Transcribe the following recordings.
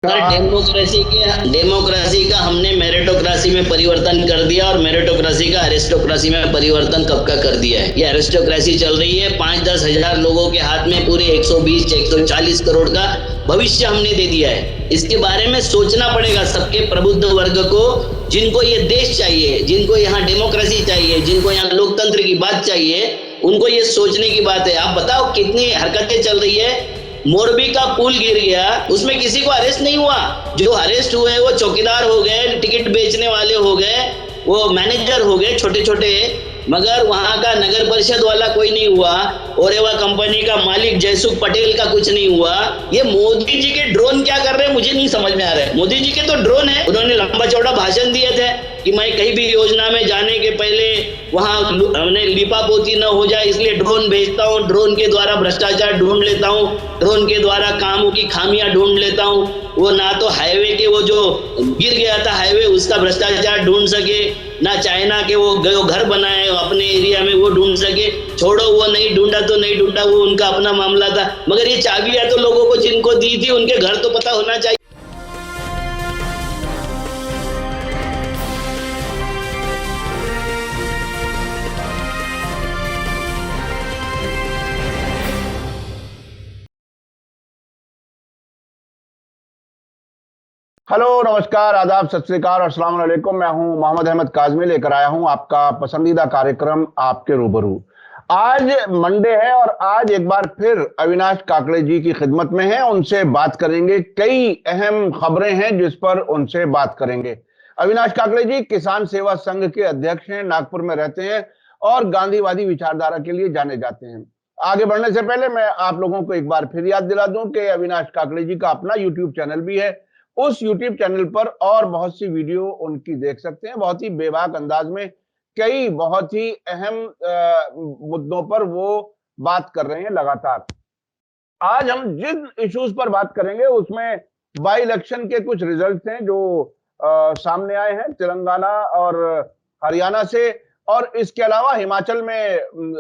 Sir, democracy का हमने meritocracy में परिवर्तन कर दिया और मेरिटोक्रेसी का एरिस्टोक्रेसी में परिवर्तन कब का कर दिया है। ये एरिस्टोक्रेसी चल रही है। 5-10 हजार लोगों के हाथ में पूरे 120-140 करोड़ का भविष्य हमने दे दिया है। इसके बारे में सोचना पड़ेगा सबके प्रबुद्ध वर्ग को, जिनको ये देश चाहिए, जिनको यहाँ डेमोक्रेसी चाहिए, जिनको यहाँ लोकतंत्र की बात चाहिए, उनको ये सोचने की बात है। आप बताओ कितनी हरकतें चल रही है। मोरबी का पुल गिर गया, उसमें किसी को अरेस्ट नहीं हुआ। जो अरेस्ट हुए वो चौकीदार हो गए, टिकट बेचने वाले हो गए, वो मैनेजर हो गए छोटे छोटे, मगर वहां का नगर परिषद वाला कोई नहीं हुआ। ओरेवा कंपनी का मालिक जयसुख पटेल का कुछ नहीं हुआ। ये मोदी जी के ड्रोन क्या कर रहे हैं मुझे नहीं समझ में आ रहा है। मोदी जी के तो ड्रोन है। उन्होंने लंबा चौड़ा भाषण दिए थे कि मैं कहीं भी योजना में जाने के पहले वहां हमने लिपापोती न हो जाए, इसलिए ड्रोन भेजता हूँ, ड्रोन के द्वारा भ्रष्टाचार ढूंढ लेता हूँ, ड्रोन के द्वारा कामों की खामियां ढूंढ लेता हूँ। वो ना तो हाईवे के वो जो गिर गया था हाईवे उसका भ्रष्टाचार ढूंढ सके, ना चाइना के वो घर बनाए अपने एरिया में वो ढूंढ सके। छोड़ो, वो नहीं ढूंढा तो नहीं ढूंढा, वो उनका अपना मामला था, मगर ये चाबियां तो लोगों को जिनको दी थी उनके घर तो पता होना चाहिए। हेलो, नमस्कार, आदाब, सत श्री अकाल और अस्सलाम वालेकुम। मैं हूं मोहम्मद अहमद काज़मी, लेकर आया हूं आपका पसंदीदा कार्यक्रम आपके रूबरू। आज मंडे है और आज एक बार फिर अविनाश काकड़े जी की खिदमत में है। उनसे बात करेंगे, कई अहम खबरें हैं जिस पर उनसे बात करेंगे। अविनाश काकड़े जी किसान सेवा संघ के अध्यक्ष हैं, नागपुर में रहते हैं और गांधीवादी विचारधारा के लिए जाने जाते हैं। आगे बढ़ने से पहले मैं आप लोगों को एक बार फिर याद दिला दूं कि अविनाश काकड़े जी का अपना यूट्यूब चैनल भी है। उस YouTube चैनल पर और बहुत सी वीडियो उनकी देख सकते हैं। बहुत ही बेबाक अंदाज में कई बहुत ही अहम मुद्दों पर वो बात कर रहे हैं लगातार। आज हम जिन इश्यूज पर बात करेंगे उसमें बाई इलेक्शन के कुछ रिजल्ट्स हैं जो सामने आए हैं तेलंगाना और हरियाणा से, और इसके अलावा हिमाचल में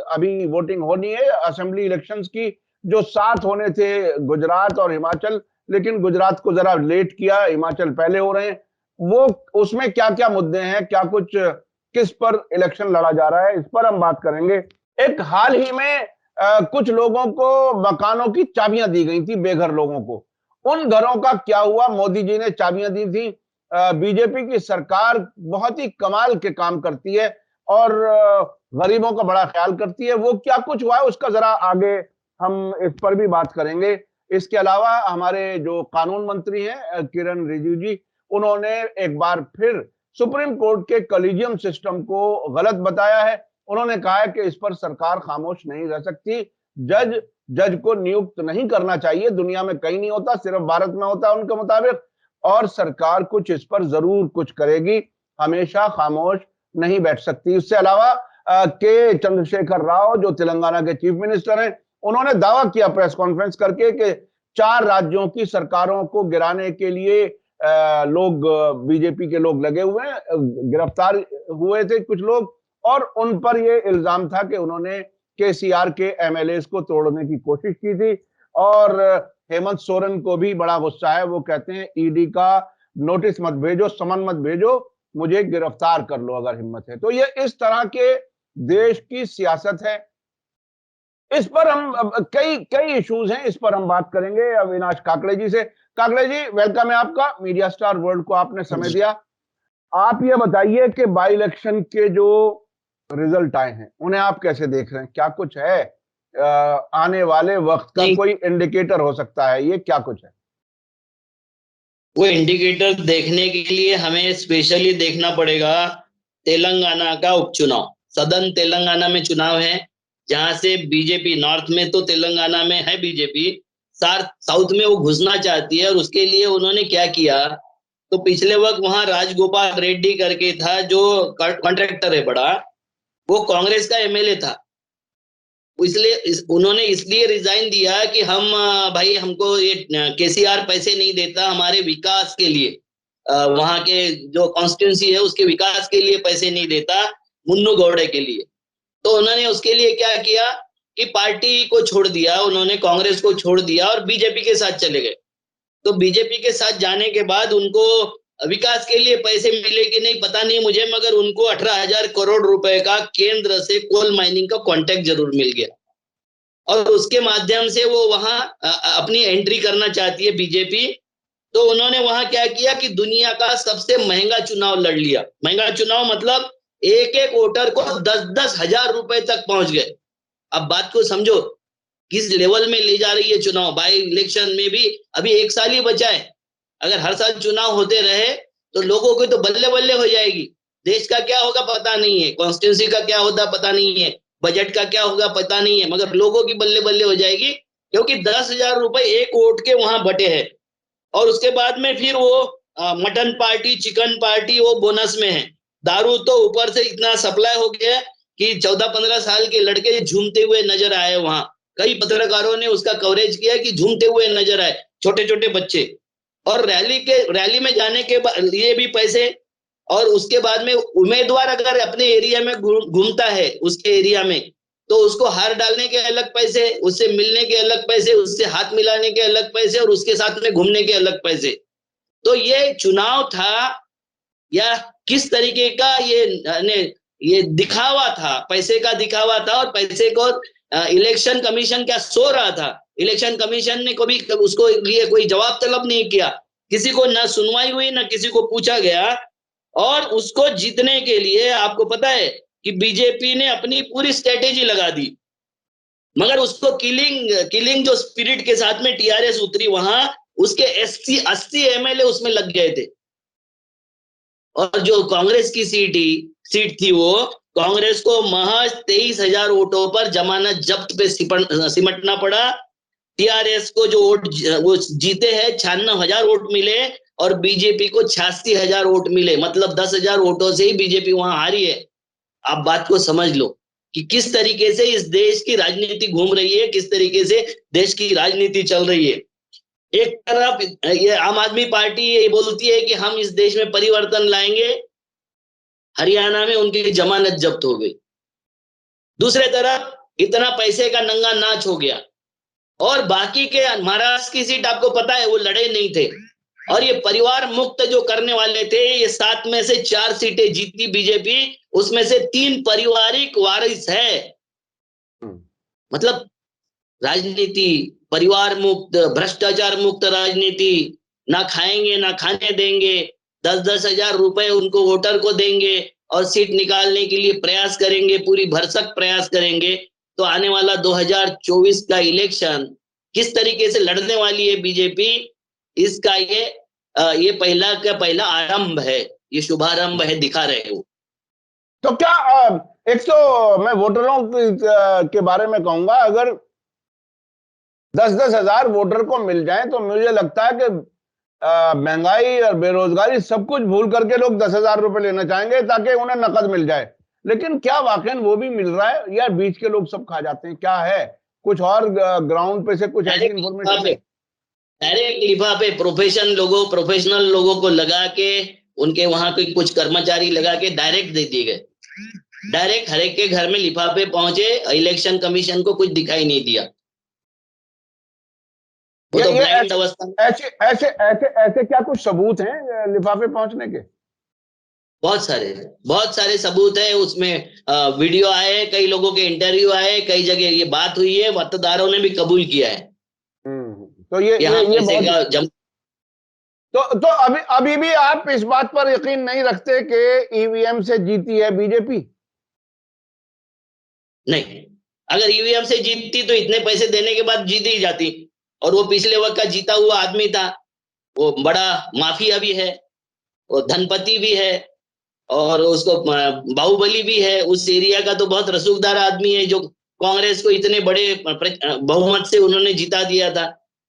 अभी वोटिंग होनी है असेंबली इलेक्शंस की, जो 7 होने थे गुजरात और हिमाचल, लेकिन गुजरात को जरा लेट किया, हिमाचल पहले हो रहे हैं। वो उसमें क्या क्या मुद्दे हैं, क्या कुछ किस पर इलेक्शन लड़ा जा रहा है, इस पर हम बात करेंगे। एक हाल ही में कुछ लोगों को मकानों की चाबियां दी गई थी, बेघर लोगों को। उन घरों का क्या हुआ? मोदी जी ने चाबियां दी थी। बीजेपी की सरकार बहुत ही कमाल के काम करती है और गरीबों का बड़ा ख्याल करती है। वो क्या कुछ हुआ है उसका जरा आगे हम इस पर भी बात करेंगे। इसके अलावा हमारे जो कानून मंत्री हैं किरण रिजिजू जी, उन्होंने एक बार फिर सुप्रीम कोर्ट के कॉलेजियम सिस्टम को गलत बताया है। उन्होंने कहा है कि इस पर सरकार खामोश नहीं रह सकती। जज को नियुक्त नहीं करना चाहिए, दुनिया में कहीं नहीं होता, सिर्फ भारत में होता है उनके मुताबिक, और सरकार कुछ इस पर जरूर कुछ करेगी, हमेशा खामोश नहीं बैठ सकती। इससे अलावा के चंद्रशेखर राव जो तेलंगाना के चीफ मिनिस्टर हैं, उन्होंने दावा किया प्रेस कॉन्फ्रेंस करके कि 4 राज्यों की सरकारों को गिराने के लिए लोग, बीजेपी के लोग लगे हुए हैं, गिरफ्तार हुए थे कुछ लोग, और उन पर यह इल्जाम था कि उन्होंने केसीआर के एमएलए को तोड़ने की कोशिश की थी। और हेमंत सोरेन को भी बड़ा गुस्सा है, वो कहते हैं ईडी का नोटिस मत भेजो, समन मत भेजो, मुझे गिरफ्तार कर लो अगर हिम्मत है। तो ये इस तरह के देश की सियासत है। इस पर हम कई कई इश्यूज हैं, इस पर हम बात करेंगे अविनाश काकड़े जी से। काकड़े जी, वेलकम है आपका, मीडिया स्टार वर्ल्ड को आपने समय दिया। आप ये बताइए कि बाई इलेक्शन के जो रिजल्ट आए हैं उन्हें आप कैसे देख रहे हैं? क्या कुछ है आने वाले वक्त का कोई इंडिकेटर हो सकता है? ये क्या कुछ है? वो इंडिकेटर देखने के लिए हमें स्पेशली देखना पड़ेगा तेलंगाना का उपचुनाव। सदन तेलंगाना में चुनाव है, जहां से बीजेपी, नॉर्थ में तो तेलंगाना में है बीजेपी, साउथ में वो घुसना चाहती है। और उसके लिए उन्होंने क्या किया, तो पिछले वक्त वहां राजगोपाल रेड्डी करके था जो कॉन्ट्रैक्टर है बड़ा, वो कांग्रेस का एमएलए था। इसलिए उन्होंने इसलिए रिजाइन दिया कि हम भाई, हमको ये केसीआर पैसे नहीं देता हमारे विकास के लिए, वहां के जो कॉन्स्टिट्यूंसी है उसके विकास के लिए पैसे नहीं देता, मुन्नू गौड़े के लिए। तो उन्होंने उसके लिए क्या किया कि पार्टी को छोड़ दिया, उन्होंने कांग्रेस को छोड़ दिया और बीजेपी के साथ चले गए। तो बीजेपी के साथ जाने के बाद उनको विकास के लिए पैसे मिले कि नहीं पता नहीं मुझे, मगर उनको 18,000 करोड़ रुपए का केंद्र से कोल माइनिंग का कॉन्ट्रैक्ट जरूर मिल गया, और उसके माध्यम से वो वहां अपनी एंट्री करना चाहती है बीजेपी। तो उन्होंने वहां क्या किया कि दुनिया का सबसे महंगा चुनाव लड़ लिया। महंगा चुनाव मतलब एक एक वोटर को 10-10 हजार रुपए तक पहुंच गए। अब बात को समझो किस लेवल में ले जा रही है चुनाव। बाई इलेक्शन में भी अभी 1 साल ही बचा है। अगर हर साल चुनाव होते रहे तो लोगों को तो बल्ले बल्ले हो जाएगी। देश का क्या होगा पता नहीं है, कॉन्स्टिट्यूंसी का क्या होता पता नहीं है, बजट का क्या होगा पता नहीं है, मगर लोगों की बल्ले बल्ले हो जाएगी, क्योंकि 10,000 रुपए एक वोट के वहां बटे हैं। और उसके बाद में फिर वो मटन पार्टी, चिकन पार्टी वो बोनस में है। दारू तो ऊपर से इतना सप्लाई हो गया कि 14-15 साल के लड़के झूमते हुए नजर आए वहां। कई पत्रकारों ने उसका कवरेज किया कि झूमते हुए नजर आए छोटे छोटे बच्चे। और रैली में जाने के लिए भी पैसे। और उसके बाद में उम्मीदवार अगर अपने एरिया में घूमता है उसके एरिया में, तो उसको हार डालने के अलग पैसे, उससे मिलने के अलग पैसे, उससे हाथ मिलाने के अलग पैसे, और उसके साथ में घूमने के अलग पैसे। तो ये चुनाव था या किस तरीके का ये दिखावा था, पैसे का दिखावा था। और पैसे को इलेक्शन कमीशन क्या सो रहा था? इलेक्शन कमीशन ने कभी उसको लिए कोई जवाब तलब नहीं किया, किसी को ना सुनवाई हुई ना किसी को पूछा गया। और उसको जीतने के लिए आपको पता है कि बीजेपी ने अपनी पूरी स्ट्रेटेजी लगा दी, मगर उसको किलिंग जो स्पिरिट के साथ में टीआरएस उतरी वहां, उसके 80 एमएलए उसमें लग गए थे। और जो कांग्रेस की सीट थी वो कांग्रेस को महज 23,000 वोटों पर जमानत जब्त पे सिमटना पड़ा। टीआरएस को जो वोट वो जीते हैं 96,000 वोट मिले, और बीजेपी को 86,000 वोट मिले, मतलब 10,000 वोटों से ही बीजेपी वहां हारी है। आप बात को समझ लो कि किस तरीके से इस देश की राजनीति घूम रही है, किस तरीके से देश की राजनीति चल रही है। एक तरफ ये आम आदमी पार्टी ये बोलती है कि हम इस देश में परिवर्तन लाएंगे, हरियाणा में उनकी जमानत जब्त हो गई। दूसरे तरफ इतना पैसे का नंगा नाच हो गया। और बाकी के महाराष्ट्र की सीट आपको पता है वो लड़े नहीं थे। और ये परिवार मुक्त जो करने वाले थे, ये 7 में से 4 सीटें जीती बीजेपी, उसमें से 3 पारिवारिक वारिस है। मतलब राजनीति परिवार मुक्त, भ्रष्टाचार मुक्त राजनीति, ना खाएंगे ना खाने देंगे, 10-10 हजार रुपए उनको वोटर को देंगे और सीट निकालने के लिए प्रयास करेंगे, पूरी भरसक प्रयास करेंगे। तो आने वाला 2024 का इलेक्शन किस तरीके से लड़ने वाली है बीजेपी, इसका ये पहला का पहला आरंभ है, ये शुभारंभ है, दिखा रहे हो। तो क्या एक तो मैं वोटरों के बारे में कहूंगा, अगर 10-10 हजार वोटर को मिल जाए तो मुझे लगता है कि महंगाई और बेरोजगारी सब कुछ भूल करके लोग 10,000 रुपए लेना चाहेंगे ताकि उन्हें नकद मिल जाए। लेकिन क्या वाकई वो भी मिल रहा है या बीच के लोग सब खा जाते हैं? क्या है कुछ और ग्राउंड पे से कुछ ऐसी इंफॉर्मेशन है? डायरेक्ट लिफाफे प्रोफेशनल लोगों को लगा के, उनके वहां के कुछ कर्मचारी लगा के डायरेक्ट दे दिए गए। डायरेक्ट हर एक के घर में लिफाफे पहुंचे, इलेक्शन कमीशन को कुछ दिखाई नहीं दिया। वो तो ब्लाइंड अवस्था। ऐसे क्या कुछ सबूत हैं लिफाफे पहुंचने के? बहुत सारे सबूत है उसमें। वीडियो आए, कई लोगों के इंटरव्यू आए, कई जगह ये बात हुई है, मतदारों ने भी कबूल किया है। तो ये पैसे का तो अभी भी आप इस बात पर यकीन नहीं रखते कि ईवीएम से जीती है बीजेपी? नहीं, अगर ईवीएम से जीतती तो इतने पैसे देने के बाद जीत ही जाती। और वो पिछले वक्त का जीता हुआ आदमी था, वो बड़ा माफिया भी है, वो धनपति भी है, और उसको बाहुबली भी है। उस एरिया का तो बहुत रसूखदार आदमी है, जो कांग्रेस को इतने बड़े बहुमत से उन्होंने जिता दिया था,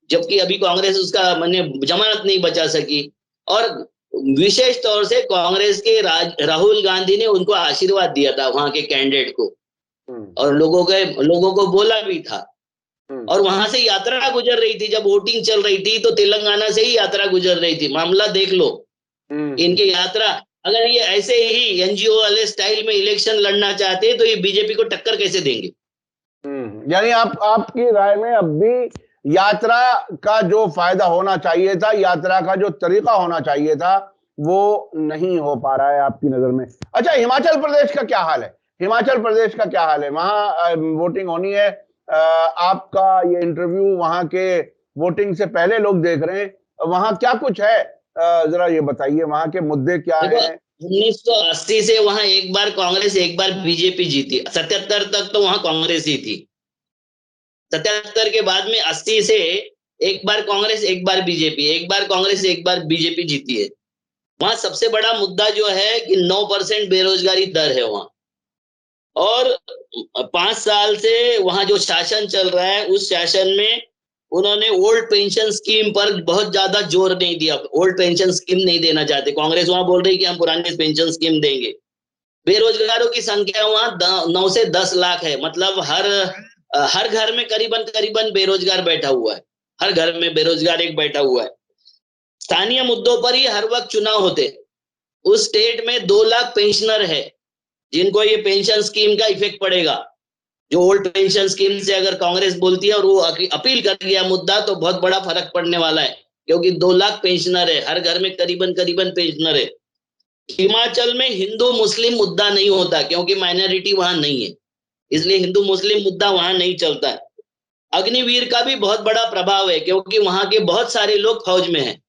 जबकि अभी कांग्रेस उसका माने जमानत नहीं बचा सकी। और विशेष तौर से कांग्रेस के राहुल गांधी ने उनको आशीर्वाद दिया था वहां के कैंडिडेट को, और लोगों को बोला भी था। और वहां से यात्रा गुजर रही थी, जब वोटिंग चल रही थी तो तेलंगाना से ही यात्रा गुजर रही थी। मामला देख लो इनकी यात्रा। अगर ये ऐसे ही एनजीओ वाले स्टाइल में इलेक्शन लड़ना चाहते तो ये बीजेपी को टक्कर कैसे देंगे? यानी आपकी राय में अब भी यात्रा का जो फायदा होना चाहिए था, यात्रा का जो तरीका होना चाहिए था, वो नहीं हो पा रहा है आपकी नजर में। अच्छा, हिमाचल प्रदेश का क्या हाल है? हिमाचल प्रदेश का क्या हाल है? वहां वोटिंग होनी है। आपका ये इंटरव्यू वहां के वोटिंग से पहले लोग देख रहे हैं, वहां क्या कुछ है? जरा ये बताइए, वहां के मुद्दे क्या देखो, हैं? 1980 से वहां एक बार कांग्रेस एक बार बीजेपी जीती, 77 तक तो वहां कांग्रेस ही थी। 77 के बाद में 80 से एक बार कांग्रेस एक बार बीजेपी, एक बार कांग्रेस एक बार बीजेपी जीती है। वहां सबसे बड़ा मुद्दा जो है कि 9% बेरोजगारी दर है वहां। और 5 साल से वहां जो शासन चल रहा है, उस शासन में उन्होंने ओल्ड पेंशन स्कीम पर बहुत ज्यादा जोर नहीं दिया। ओल्ड पेंशन स्कीम नहीं देना चाहते। कांग्रेस वहां बोल रही कि हम पुरानी पेंशन स्कीम देंगे। बेरोजगारों की संख्या वहां 9 से 10 लाख है। मतलब हर घर में करीबन करीबन बेरोजगार बैठा हुआ है। हर घर में बेरोजगार एक बैठा हुआ है। स्थानीय मुद्दों पर ही हर वक्त चुनाव होते। उस स्टेट में 2 लाख पेंशनर है जिनको ये पेंशन स्कीम का इफेक्ट पड़ेगा। जो ओल्ड पेंशन स्कीम से अगर कांग्रेस बोलती है और वो अपील कर गया मुद्दा, तो बहुत बड़ा फर्क पड़ने वाला है, क्योंकि 2 लाख पेंशनर है, हर घर में करीबन करीबन पेंशनर है। हिमाचल में हिंदू मुस्लिम मुद्दा नहीं होता, क्योंकि माइनॉरिटी वहां नहीं है, इसलिए हिंदू मुस्लिम मुद्दा वहां नहीं चलता है। अग्निवीर का भी बहुत बड़ा प्रभाव है, क्योंकि वहां के बहुत सारे लोग फौज में हैं।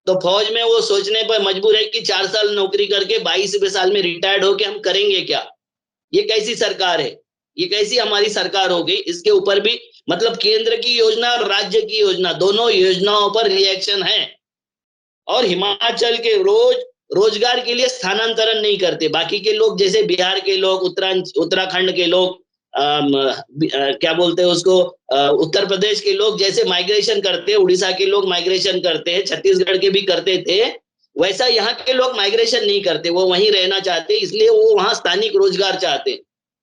तो फौज में वो सोचने पर मजबूर है कि 4 साल नौकरी करके 22वें साल में रिटायर्ड होके हम करेंगे क्या? ये कैसी सरकार है? ये कैसी हमारी सरकार हो गई? इसके ऊपर भी मतलब केंद्र की योजना और राज्य की योजना, दोनों योजनाओं पर रिएक्शन है। और हिमाचल के रोजगार के लिए स्थानांतरण नहीं करते। बाकी के लोग जैसे बिहार के लोग, उत्तराखंड के लोग, क्या बोलते हैं उसको, उत्तर प्रदेश के लोग जैसे माइग्रेशन करते हैं, उड़ीसा के लोग माइग्रेशन करते हैं, छत्तीसगढ़ के भी करते थे, वैसा यहाँ के लोग माइग्रेशन नहीं करते। वो वहीं रहना चाहते, इसलिए वो वहां स्थानिक रोजगार चाहते,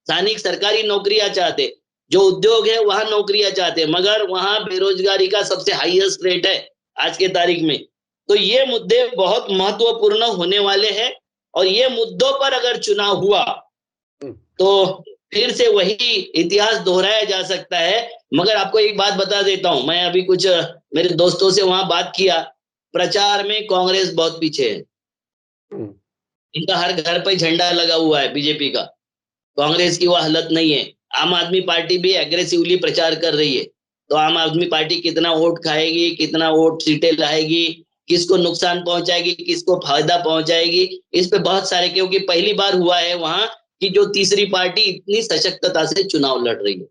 स्थानिक सरकारी नौकरियां चाहते, जो उद्योग है वहां नौकरियां चाहते। मगर वहां बेरोजगारी का सबसे हाईएस्ट रेट है आज के तारीख में। तो ये मुद्दे बहुत महत्वपूर्ण होने वाले हैं, और ये मुद्दों पर अगर चुनाव हुआ तो फिर से वही इतिहास दोहराया जा सकता है। मगर आपको एक बात बता देता हूं, मैं अभी कुछ मेरे दोस्तों से वहां बात किया, प्रचार में कांग्रेस बहुत पीछे है। इनका हर घर पर झंडा लगा हुआ है बीजेपी का। कांग्रेस की वो हालत नहीं है। आम आदमी पार्टी भी एग्रेसिवली प्रचार कर रही है। तो आम आदमी पार्टी कितना वोट खाएगी, कितना वोट सीटें लाएगी, किसको नुकसान पहुंचाएगी, किसको फायदा पहुंचाएगी, इस पे बहुत सारे, क्योंकि पहली बार हुआ है वहां कि जो तीसरी पार्टी इतनी सशक्तता से चुनाव लड़ रही है।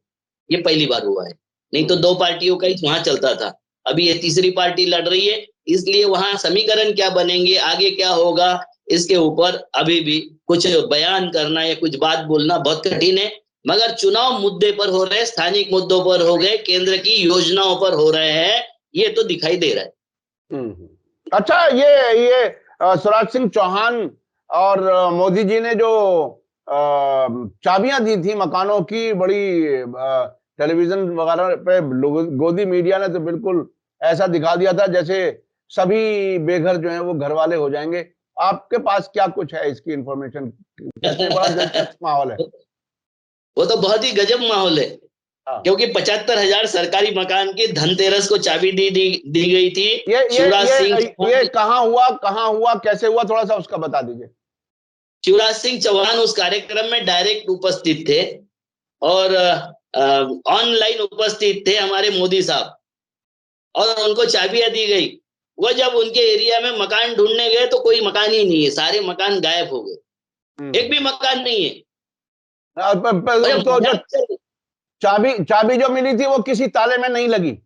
ये पहली बार हुआ है, नहीं तो 2 पार्टियों का ही वहां चलता था। अभी ये तीसरी पार्टी लड़ रही है, इसलिए वहां समीकरण क्या बनेंगे, आगे क्या होगा, इसके ऊपर अभी भी कुछ बयान करना या कुछ बात बोलना बहुत कठिन है। मगर चुनाव मुद्दे पर हो रहे, स्थानिक मुद्दों पर हो गए, केंद्र की योजनाओं पर हो रहे हैं, ये तो दिखाई दे रहा है। अच्छा, ये शिवराज सिंह चौहान और मोदी जी ने जो चाबियां दी थी मकानों की, बड़ी टेलीविजन वगैरह पे गोदी मीडिया ने तो बिल्कुल ऐसा दिखा दिया था जैसे सभी बेघर जो हैं वो घर वाले हो जाएंगे। आपके पास क्या कुछ है इसकी इंफॉर्मेशन? बड़ा दिलचस्प माहौल है। वो तो बहुत ही गजब माहौल है, क्योंकि 75,000 सरकारी मकान की धनतेरस को चाबी दी गई थी। ये कहाँ हुआ, कैसे हुआ, थोड़ा सा उसका बता दीजिए। शिवराज सिंह चौहान उस कार्यक्रम में डायरेक्ट उपस्थित थे, और ऑनलाइन उपस्थित थे हमारे मोदी साहब, और उनको चाबियां दी गई। वो जब उनके एरिया में मकान ढूंढने गए तो कोई मकान ही नहीं है, सारे मकान गायब हो गए, एक भी मकान नहीं है। तो जो चाबी जो मिली थी वो किसी ताले में नहीं लगी।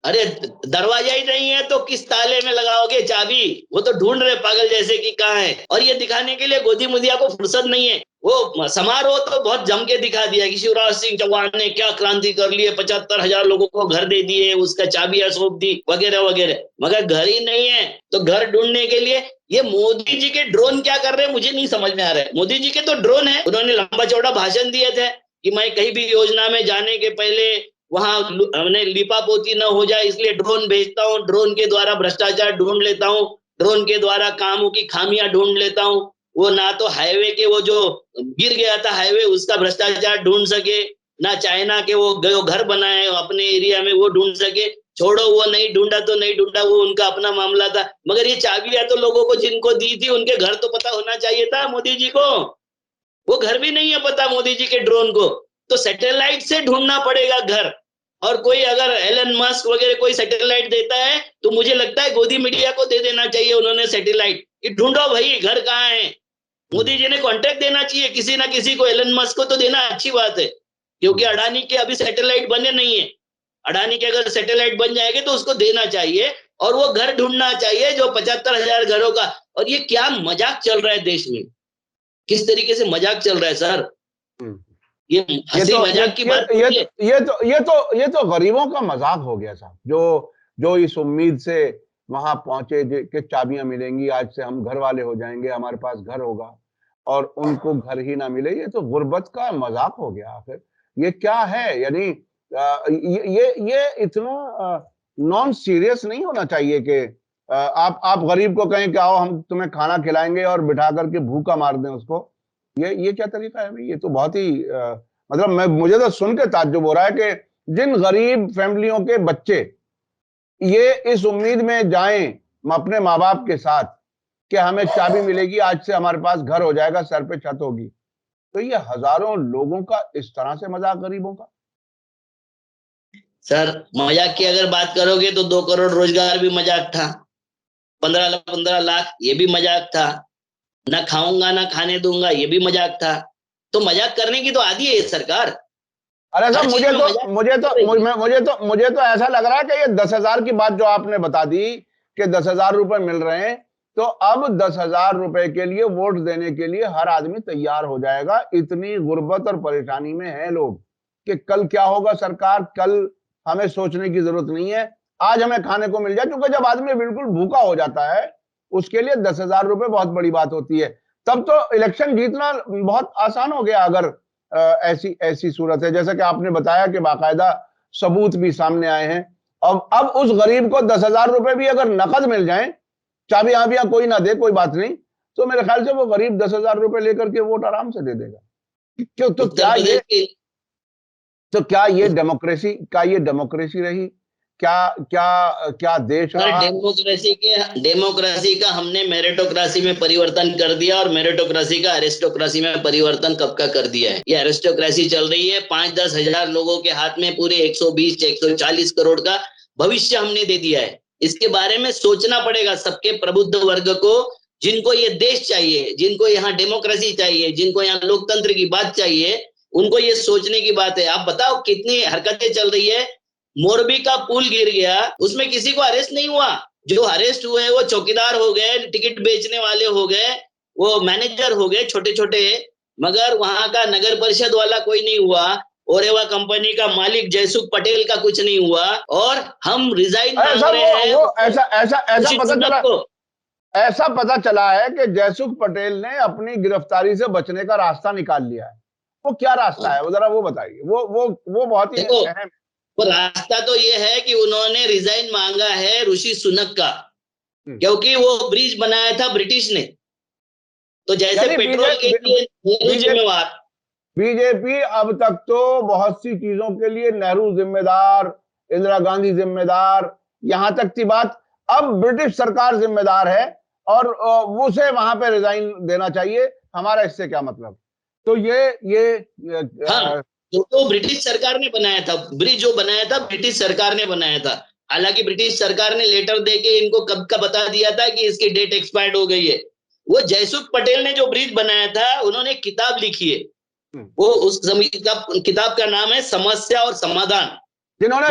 अरे दरवाजा ही नहीं है तो किस ताले में लगाओगे चाबी? वो तो ढूंढ रहे पागल जैसे कि कहाँ है। और ये दिखाने के लिए गोदी मुदिया को फुर्सत नहीं है। वो समारोह तो बहुत जम के दिखा दिया कि शिवराज सिंह चौहान ने क्या क्रांति कर ली है, 75,000 लोगों को घर दे दिए, उसका चाबियां सौंप दी, वगैरह वगैरह। मगर घर ही नहीं है, तो घर ढूंढने के लिए ये मोदी जी के ड्रोन क्या कर रहे हैं मुझे नहीं समझ में आ रहा है। मोदी जी के तो ड्रोन है, उन्होंने लंबा चौड़ा भाषण दिए थे कि मैं कहीं भी योजना में जाने के पहले वहां हमने लिपापोती न हो जाए, इसलिए ड्रोन भेजता हूँ, ड्रोन के द्वारा भ्रष्टाचार ढूंढ लेता हूँ, ड्रोन के द्वारा कामों की खामियां ढूंढ लेता हूँ। वो ना तो हाईवे के वो जो गिर गया था हाईवे उसका भ्रष्टाचार ढूंढ सके, ना चाइना के वो घर बनाए अपने एरिया में वो ढूंढ सके। छोड़ो, वो नहीं ढूंढा तो नहीं ढूंढा, वो उनका अपना मामला था, मगर ये चाबियां तो लोगों को जिनको दी थी उनके घर तो पता होना चाहिए था मोदी जी को। वो घर भी नहीं है पता मोदी जी के ड्रोन को, तो सैटेलाइट से ढूंढना पड़ेगा घर। और कोई अगर एलन मस्क वगैरह कोई सैटेलाइट देता है तो मुझे लगता है गोदी मीडिया को दे देना चाहिए उन्होंने सैटेलाइट, कि ढूंढो भाई घर कहाँ है। मोदी जी ने कॉन्ट्रैक्ट देना चाहिए किसी ना किसी को, एलन मस्क को तो देना अच्छी बात है, क्योंकि अडानी के अभी सैटेलाइट बने नहीं है। अडानी के अगर सैटेलाइट बन जाएंगे तो उसको देना चाहिए, और वो घर ढूंढना चाहिए जो 75,000 घरों का। और ये क्या मजाक चल रहा है देश में, किस तरीके से मजाक चल रहा है सर, ये हंसी मजाक की बात नहीं है। ये तो गरीबों का मजाक हो गया साहब, जो इस उम्मीद से वहां पहुंचे कि चाबियां मिलेंगी, आज से हम घर वाले हो जाएंगे, हमारे पास घर होगा, और उनको घर ही ना मिले। ये तो गुर्बत का मजाक हो गया। आखिर ये क्या है? यानी ये इतना नॉन सीरियस नहीं होना चाहिए कि आप गरीब को कहें कि आओ हम तुम्हें खाना खिलाएंगे और बिठा करके भूखा मार दें उसको। ये क्या तरीका है भाई? ये तो बहुत ही मतलब मुझे तो सुन के ताज्जुब हो रहा है कि जिन गरीब फैमिलियों के बच्चे ये इस उम्मीद में जाएं अपने माँ बाप के साथ कि हमें चाबी मिलेगी, आज से हमारे पास घर हो जाएगा, सर पे छत होगी, तो ये हजारों लोगों का इस तरह से मजाक गरीबों का। सर मजाक की अगर बात करोगे तो 2 करोड़ रोजगार भी मजाक था, 15 लाख ये भी मजाक था, ना खाऊंगा ना खाने दूंगा ये भी मजाक था। तो मजाक करने की तो आदी है ये सरकार। अरे साहब, हर चीज में मजाक मुझे तो ऐसा लग रहा है कि ये 10,000 की बात जो आपने बता दी कि 10,000 रुपए मिल रहे हैं, तो अब 10,000 रुपए के लिए वोट देने के लिए हर आदमी तैयार हो जाएगा। इतनी गुर्बत और परेशानी में हैं लोग कि कल क्या होगा सरकार, कल हमें सोचने की जरूरत नहीं है, आज हमें खाने को मिल जाए। क्योंकि जब आदमी बिल्कुल भूखा हो जाता है उसके लिए 10,000 रुपए बहुत बड़ी बात होती है। तब तो इलेक्शन जीतना बहुत आसान हो गया अगर ऐसी सूरत है। जैसा कि आपने बताया कि बाकायदा सबूत भी सामने आए हैं। अब उस गरीब को 10,000 रुपए भी अगर नकद मिल जाए, चाबी आबियां कोई ना दे कोई बात नहीं, तो मेरे ख्याल से वो गरीब 10,000 रुपए लेकर के वोट आराम से दे देगा। क्यों? तो क्या ये डेमोक्रेसी रही? क्या देश रहा? डेमोक्रेसी का हमने मेरिटोक्रेसी में परिवर्तन कर दिया, और मेरिटोक्रेसी का एरिस्टोक्रेसी में परिवर्तन कब का कर दिया है। ये एरिस्टोक्रेसी चल रही है, 5-10 हजार लोगों के हाथ में पूरे 120-140 करोड़ का भविष्य हमने दे दिया है। इसके बारे में सोचना पड़ेगा सबके प्रबुद्ध वर्ग को, जिनको ये देश चाहिए, जिनको यहाँ डेमोक्रेसी चाहिए, जिनको यहाँ लोकतंत्र की बात चाहिए, उनको ये सोचने की बात है। आप बताओ कितनी हरकतें चल रही है। मोरबी का पुल गिर गया, उसमें किसी को अरेस्ट नहीं हुआ, जो अरेस्ट हुए वो चौकीदार हो गए, टिकट बेचने वाले हो गए, वो मैनेजर हो गए छोटे छोटे, मगर वहां का नगर परिषद वाला कोई नहीं हुआ, ओरेवा कंपनी का मालिक जयसुख पटेल का कुछ नहीं हुआ, और हम रिजाइन मांग रहे हैं। ऐसा पता चला है कि जयसुख पटेल ने अपनी गिरफ्तारी से बचने का रास्ता निकाल लिया है। वो क्या रास्ता है, वो जरा वो बताइए। वो बहुत ही अहम। वो रास्ता तो ये है कि उन्होंने रिजाइन मांगा है ऋषि सुनक का, क्योंकि वो ब्रिज बनाया था ब्रिटिश ने, तो जैसे पेट्रोल के लिए जिम्मेवार। बीजेपी अब तक तो बहुत सी चीजों के लिए नेहरू जिम्मेदार, इंदिरा गांधी जिम्मेदार, यहां तक की बात अब ब्रिटिश सरकार जिम्मेदार है, और उसे वहां पे रिजाइन देना चाहिए, हमारा इससे क्या मतलब। तो तो ब्रिटिश सरकार ने बनाया था, ब्रिज जो बनाया था ब्रिटिश सरकार ने बनाया था। हालांकि ब्रिटिश सरकार ने लेटर देके इनको कब का बता दिया था कि इसकी डेट एक्सपायर्ड हो गई है। वो जयसुख पटेल ने जो ब्रिज बनाया था, उन्होंने किताब लिखी है, वो उस किताब का नाम है समस्या और समाधान। जिन्होंने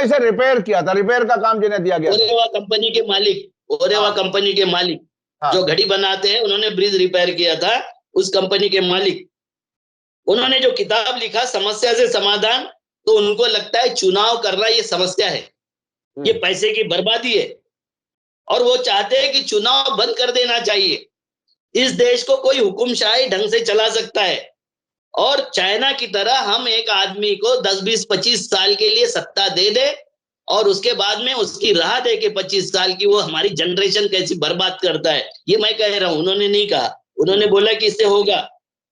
इसे रिपेयर किया था, रिपेयर का काम जिन्हें दिया गया, ओरेवा कंपनी के मालिक जो घड़ी बनाते हैं, उन्होंने ब्रिज रिपेयर किया था, उस कंपनी के मालिक। उन्होंने जो किताब लिखा समस्या से समाधान, तो उनको लगता है चुनाव करना ये समस्या है, ये पैसे की बर्बादी है, और वो चाहते हैं कि चुनाव बंद कर देना चाहिए। इस देश को कोई हुकुमशाही ढंग से चला सकता है, और चाइना की तरह हम एक आदमी को 10, 20, 25 साल के लिए सत्ता दे दे, और उसके बाद में उसकी राह दे के 25 साल की वो हमारी जनरेशन कैसी बर्बाद करता है। ये मैं कह रहा हूं, उन्होंने नहीं कहा। उन्होंने बोला कि इससे होगा,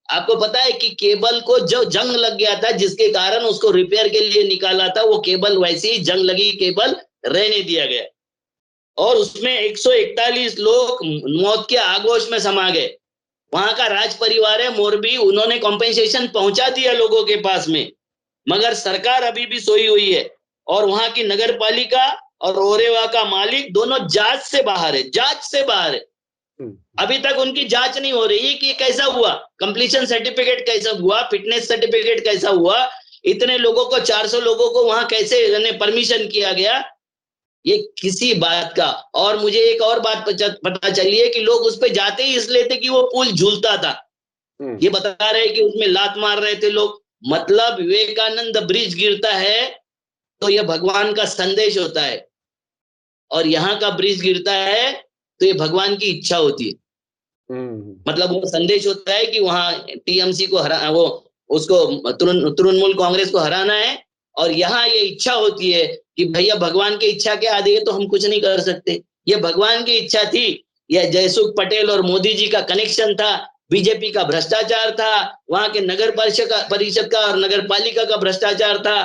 आपको पता है कि केबल को जो जंग लग गया था, जिसके कारण उसको रिपेयर के लिए निकाला था, वो केबल वैसे ही जंग लगी केबल रहने दिया गया और उसमें 141 लोग मौत के आगोश में समा गए। वहां का राज परिवार है मोरबी, उन्होंने कॉम्पेंसेशन पहुंचा दिया लोगों के पास में, मगर सरकार अभी भी सोई हुई है और वहां की नगर पालिका और ओरेवा का मालिक दोनों जांच से बाहर है, जांच से बाहर है। अभी तक उनकी जांच नहीं हो रही है कि कैसा हुआ, कंप्लीशन सर्टिफिकेट कैसा हुआ, फिटनेस सर्टिफिकेट कैसा हुआ, इतने लोगों को 400 लोगों को वहां कैसे परमिशन किया गया, ये किसी बात का। और मुझे एक और बात पता चली है कि लोग उस पे जाते ही इसलिए थे कि वो पुल झूलता था। ये बता रहे कि उसमें लात मार रहे थे लोग। मतलब विवेकानंद ब्रिज गिरता है तो ये भगवान का संदेश होता है, और यहाँ का ब्रिज गिरता है तो ये भगवान की इच्छा होती है। मतलब वो संदेश होता है कि वहां टीएमसी को हरा, वो उसको तृणमूल कांग्रेस को हराना है, और यहाँ ये इच्छा होती है कि भैया भगवान की इच्छा के आगे तो हम कुछ नहीं कर सकते। ये भगवान की इच्छा थी। यह जयसुख पटेल और मोदी जी का कनेक्शन था, बीजेपी का भ्रष्टाचार था, वहां के नगर परिषद का और नगर पालिका का भ्रष्टाचार था,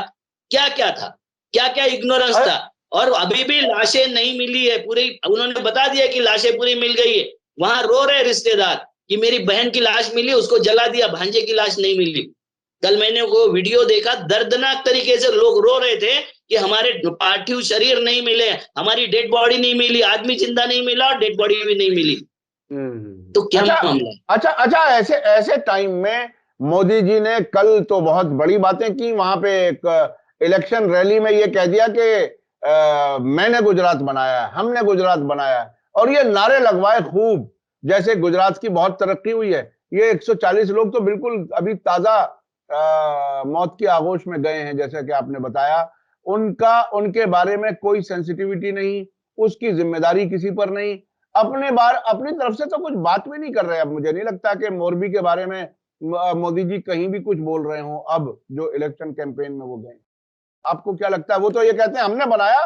क्या क्या था, क्या क्या इग्नोरेंस था। और अभी भी लाशें नहीं मिली है पूरी, उन्होंने बता दिया कि लाशें पूरी मिल गई है। वहां रो रहे रिश्तेदार कि मेरी बहन की लाश मिली, उसको जला दिया, भांजे की लाश नहीं मिली। कल मैंने वो वीडियो देखा, दर्दनाक तरीके से लोग रो रहे थे कि हमारे पार्थिव शरीर नहीं मिले, हमारी डेड बॉडी नहीं मिली, आदमी जिंदा नहीं मिला और डेड बॉडी भी नहीं मिली। तो क्या मामला? अच्छा, ऐसे ऐसे टाइम में मोदी जी ने कल तो बहुत बड़ी बातें की, वहां पे एक इलेक्शन रैली में ये कह दिया कि मैंने गुजरात बनाया, हमने गुजरात बनाया, और ये नारे लगवाए खूब, जैसे गुजरात की बहुत तरक्की हुई है। ये 140 लोग तो बिल्कुल अभी ताजा मौत की आगोश में गए हैं, जैसे कि आपने बताया। उनके बारे में कोई सेंसिटिविटी नहीं, उसकी जिम्मेदारी किसी पर नहीं, अपनी तरफ से तो कुछ बात भी नहीं कर रहे। अब मुझे नहीं लगता कि मोरबी के बारे में मोदी जी कहीं भी कुछ बोल रहे हो, अब जो इलेक्शन कैंपेन में वो गए। आपको क्या लगता है? वो तो ये कहते हैं हमने बनाया,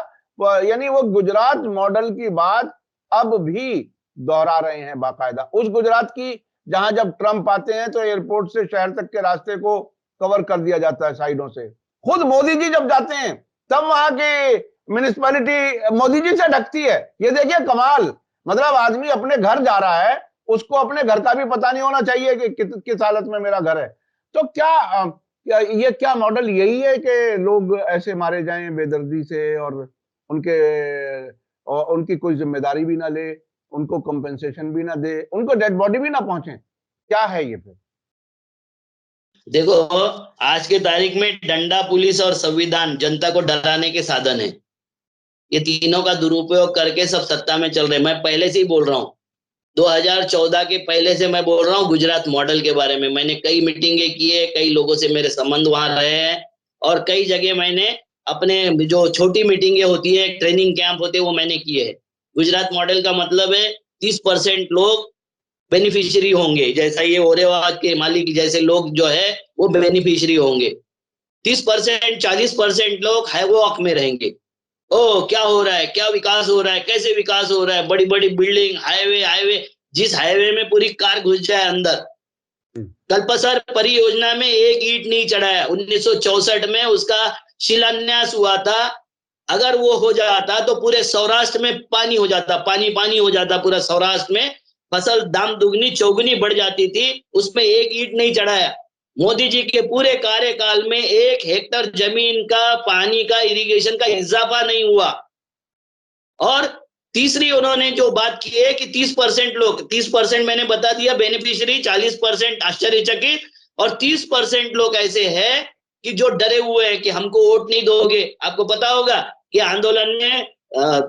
यानी वो गुजरात मॉडल की बात अब भी दोहरा रहे हैं बाकायदा। उस गुजरात की जहां जब ट्रंप आते हैं तो एयरपोर्ट से शहर तक के रास्ते को कवर कर दिया जाता है साइडों से। खुद मोदी जी जब जाते हैं तब वहां की म्युनिसिपैलिटी मोदी जी से ढकती है। ये देखिए कमाल, मतलब आदमी अपने घर जा रहा है, उसको अपने घर का भी पता नहीं होना चाहिए कि किस हालत में मेरा घर है। तो ये क्या मॉडल यही है कि लोग ऐसे मारे जाएं बेदर्दी से, और उनकी कोई जिम्मेदारी भी ना ले, उनको कंपेंसेशन भी ना दे, उनको डेड बॉडी भी ना पहुंचे? क्या है ये फिर? देखो, आज के तारीख में डंडा, पुलिस और संविधान जनता को डराने के साधन है। ये तीनों का दुरुपयोग करके सब सत्ता में चल रहे हैं। मैं पहले से ही बोल रहा हूँ, 2014 के पहले से मैं बोल रहा हूँ गुजरात मॉडल के बारे में। मैंने कई मीटिंगें की है, कई लोगों से मेरे संबंध वहां रहे हैं, और कई जगह मैंने अपने जो छोटी मीटिंगें होती है, ट्रेनिंग कैंप होते हैं, वो मैंने किए हैं। गुजरात मॉडल का मतलब है 30% लोग बेनिफिशियरी होंगे, जैसा ये ओरेवा के मालिक जैसे लोग जो है वो बेनिफिशियरी होंगे। 30% 40% लोग हैवॉक में रहेंगे। ओ क्या हो रहा है, क्या विकास हो रहा है, कैसे विकास हो रहा है, बड़ी बड़ी बिल्डिंग, हाईवे, जिस हाईवे में पूरी कार घुस जाए अंदर। कल्पसर परियोजना में एक ईंट नहीं चढ़ाया, 1964 में उसका शिलान्यास हुआ था। अगर वो हो जाता तो पूरे सौराष्ट्र में पानी हो जाता, पानी हो जाता पूरा सौराष्ट्र में, फसल दाम दुगनी चौगुनी बढ़ जाती थी। उसमें एक ईंट नहीं चढ़ाया। मोदी जी के पूरे कार्यकाल में 1 हेक्टेयर जमीन का पानी का इरिगेशन का इजाफा नहीं हुआ। और तीसरी उन्होंने जो बात की है कि 30% लोग, 30% मैंने बता दिया बेनिफिशियरी, 40% आश्चर्यचकित, और 30% लोग ऐसे हैं कि जो डरे हुए हैं कि हमको वोट नहीं दोगे। आपको पता होगा कि आंदोलन में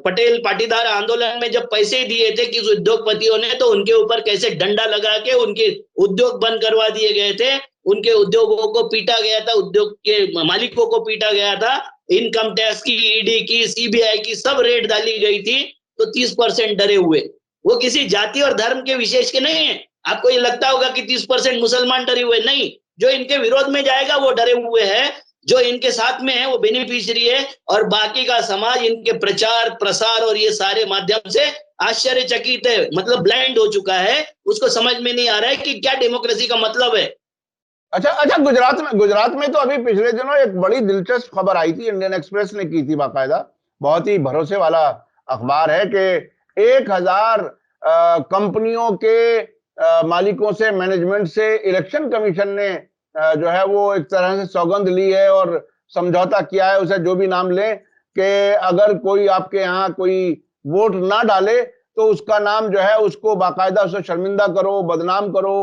पटेल पाटीदार आंदोलन में जब पैसे दिए थे किस उद्योगपतियों ने, तो उनके ऊपर कैसे डंडा लगा के उनके उद्योग बंद करवा दिए गए थे, उनके उद्योगों को पीटा गया था, उद्योग के मालिकों को पीटा गया था, इनकम टैक्स की, ईडी की, सीबीआई की सब रेड डाली गई थी। तो 30% डरे हुए, वो किसी जाति और धर्म के विशेष के नहीं है। आपको ये लगता होगा कि 30% मुसलमान डरे हुए, नहीं, जो इनके विरोध में जाएगा वो डरे हुए हैं। जो इनके साथ में है वो बेनिफिशियरी है, और बाकी का समाज इनके प्रचार प्रसार और ये सारे माध्यम से आश्चर्यचकित है, मतलब ब्लाइंड हो चुका है, उसको समझ में नहीं आ रहा है कि क्या डेमोक्रेसी का मतलब है। अच्छा अच्छा, गुजरात में तो अभी पिछले दिनों एक बड़ी दिलचस्प खबर आई थी, इंडियन एक्सप्रेस ने की थी बाकायदा, बहुत ही भरोसे वाला अखबार है कि 1000 कंपनियों के मालिकों से, मैनेजमेंट से इलेक्शन कमीशन ने जो है वो एक तरह से सौगंध ली है और समझौता किया है, उसे जो भी नाम लें, कि अगर कोई आपके यहाँ कोई वोट ना डाले तो उसका नाम जो है उसको बाकायदा उसे शर्मिंदा करो, बदनाम करो।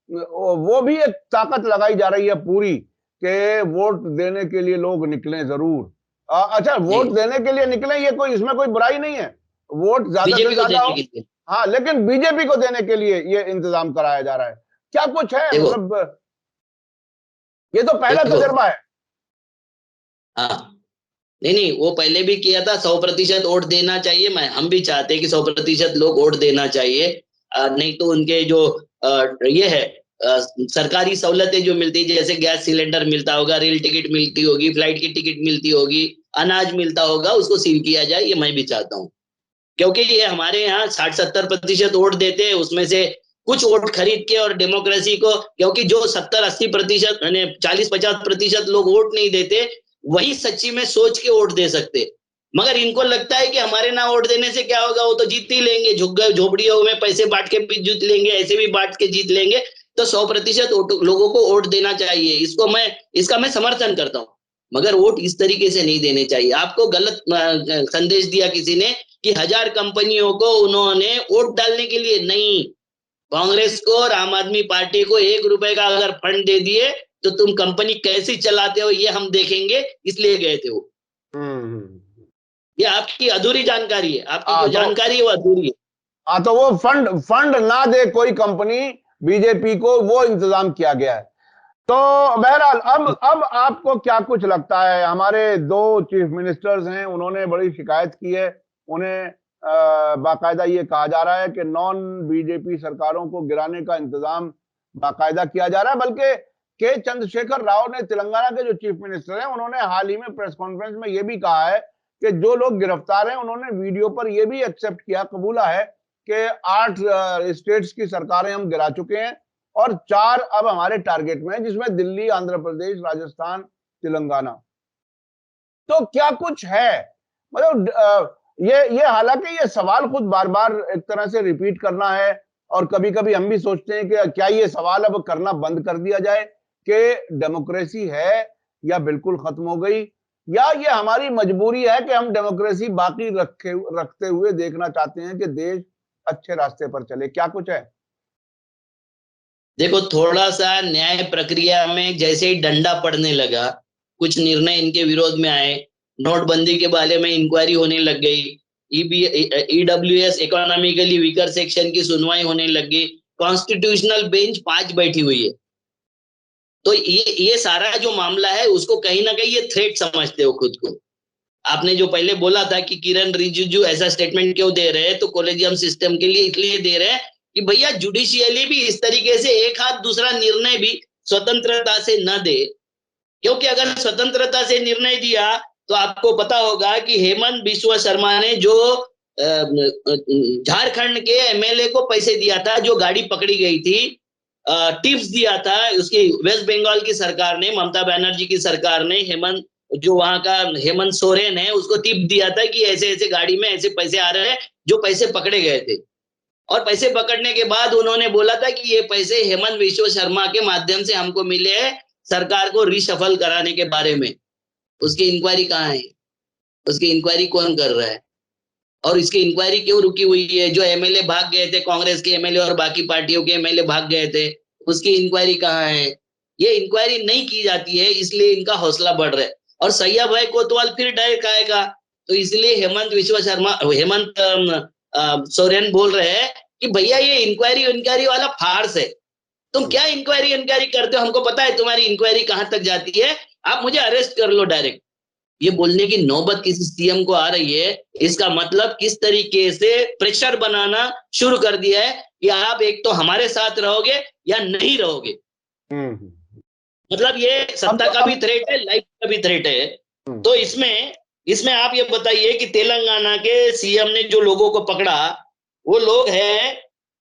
वो भी एक ताकत लगाई जा रही है पूरी कि वोट देने के लिए लोग निकलें जरूर। अच्छा, वोट देने के लिए निकलें, ये कोई, इसमें कोई बुराई नहीं है, वोट ज्यादा से बीजेपी को ज्यादा देने हो। के लिए। हाँ, लेकिन बीजेपी को देने के लिए ये इंतजाम कराया जा रहा है, क्या कुछ है, देखो मतलब ये तो पहला देखो तजर्बा है। हाँ, नहीं नहीं, वो पहले भी किया था। 100% वोट देना चाहिए, हम भी चाहते हैं कि 100% लोग वोट देना चाहिए। नहीं तो उनके जो ये है सरकारी सहूलतें जो मिलती है, जैसे गैस सिलेंडर मिलता होगा, रेल टिकट मिलती होगी, फ्लाइट की टिकट मिलती होगी, अनाज मिलता होगा, उसको सील किया जाए, ये मैं भी चाहता हूँ। क्योंकि ये हमारे यहाँ 60-70% वोट देते हैं, उसमें से कुछ वोट खरीद के और डेमोक्रेसी को, क्योंकि जो 70-80% 40-50% लोग वोट नहीं देते, वही सच्ची में सोच के वोट दे सकते। मगर इनको लगता है कि हमारे ना वोट देने से क्या होगा, वो तो जीत ही लेंगे, झोपड़ियों में पैसे बांट के भी जीत लेंगे, ऐसे भी बांट के जीत लेंगे। तो 100% लोगों को वोट देना चाहिए, इसका मैं समर्थन करता हूँ। मगर वोट इस तरीके से नहीं देने चाहिए। आपको गलत संदेश दिया किसी ने कि 1000 कंपनियों को उन्होंने वोट डालने के लिए नहीं, कांग्रेस को और आम आदमी पार्टी को 1 रुपए का अगर फंड दे दिए तो तुम कंपनी कैसी चलाते हो ये हम देखेंगे, इसलिए गए थे वो। ये आपकी अधूरी जानकारी है, आपकी जो जानकारी है वो अधूरी है। तो वो फंड ना दे कोई कंपनी बीजेपी को, वो इंतजाम किया गया है। तो बहरहाल अब आपको क्या कुछ लगता है, हमारे 2 चीफ मिनिस्टर्स हैं, उन्होंने बड़ी शिकायत की है, उन्हें बाकायदा ये कहा जा रहा है कि नॉन बीजेपी सरकारों को गिराने का इंतजाम बाकायदा किया जा रहा है। बल्कि के चंद्रशेखर राव ने, तेलंगाना के जो चीफ मिनिस्टर हैं, उन्होंने हाल ही में प्रेस कॉन्फ्रेंस में ये भी कहा है कि जो लोग गिरफ्तार हैं उन्होंने वीडियो पर यह भी एक्सेप्ट किया, कबूला है कि 8 स्टेट्स की सरकारें हम गिरा चुके हैं और 4 अब हमारे टारगेट में है, जिसमें दिल्ली, आंध्र प्रदेश, राजस्थान, तेलंगाना। तो क्या कुछ है, मतलब ये हालांकि ये सवाल खुद बार बार एक तरह से रिपीट करना है, और कभी कभी हम भी सोचते हैं कि क्या ये सवाल अब करना बंद कर दिया जाए कि डेमोक्रेसी है या बिल्कुल खत्म हो गई, या ये हमारी मजबूरी है कि हम डेमोक्रेसी बाकी रखते हुए देखना चाहते हैं कि देश अच्छे रास्ते पर चले, क्या कुछ है? देखो, थोड़ा सा न्याय प्रक्रिया में जैसे ही डंडा पड़ने लगा, कुछ निर्णय इनके विरोध में आए, नोटबंदी के बारे में इंक्वायरी होने लग गई, ईडब्ल्यूएस इकोनॉमिकली वीकर सेक्शन की सुनवाई होने लग गई, कॉन्स्टिट्यूशनल बेंच 5 बैठी हुई है। तो ये सारा जो मामला है उसको कहीं ना कहीं ये थ्रेट समझते हो खुद को। आपने जो पहले बोला था कि किरण रिजिजू ऐसा स्टेटमेंट क्यों दे रहे हैं, तो कोलेजियम सिस्टम के लिए इसलिए दे रहे हैं कि भैया जुडिशियली भी इस तरीके से एक हाथ दूसरा निर्णय भी स्वतंत्रता से न दे। क्योंकि अगर स्वतंत्रता से निर्णय दिया तो आपको पता होगा कि हेमंत बिस्वा शर्मा ने जो झारखंड के एमएलए को पैसे दिया था, जो गाड़ी पकड़ी गई थी, टिप्स दिया था उसकी वेस्ट बंगाल की सरकार ने, ममता बनर्जी की सरकार ने, हेमंत जो वहां का हेमंत सोरेन है उसको टिप दिया था कि ऐसे ऐसे गाड़ी में ऐसे पैसे आ रहे हैं, जो पैसे पकड़े गए थे। और पैसे पकड़ने के बाद उन्होंने बोला था कि ये पैसे हेमंत बिस्वा शर्मा के माध्यम से हमको मिले हैं सरकार को रिशफल कराने के बारे में। उसकी इंक्वायरी कहाँ है? उसकी इंक्वायरी कौन कर रहा है? और इसकी इंक्वायरी क्यों रुकी हुई है? जो एमएलए भाग गए थे, कांग्रेस के एमएलए और बाकी पार्टियों के एमएलए भाग गए थे, उसकी इंक्वायरी कहाँ है? ये इंक्वायरी नहीं की जाती है, इसलिए इनका हौसला बढ़ रहा है। और सैया भाई कोतवाल फिर डायरेक्ट आएगा, तो इसलिए हेमंत सोरेन बोल रहे हैं कि भैया ये इंक्वायरी वाला फार्स है। तुम क्या इंक्वायरी करते हो? हमको पता है तुम्हारी इंक्वायरी कहां तक जाती है, आप मुझे अरेस्ट कर लो डायरेक्ट। ये बोलने की नौबत किसी सीएम को आ रही है, इसका मतलब किस तरीके से प्रेशर बनाना शुरू कर दिया है कि आप एक तो हमारे साथ रहोगे या नहीं रहोगे। मतलब ये सत्ता का भी थ्रेट है, लाइफ का भी थ्रेट है। तो इसमें इसमें आप ये बताइए कि तेलंगाना के सीएम ने जो लोगों को पकड़ा, वो लोग हैं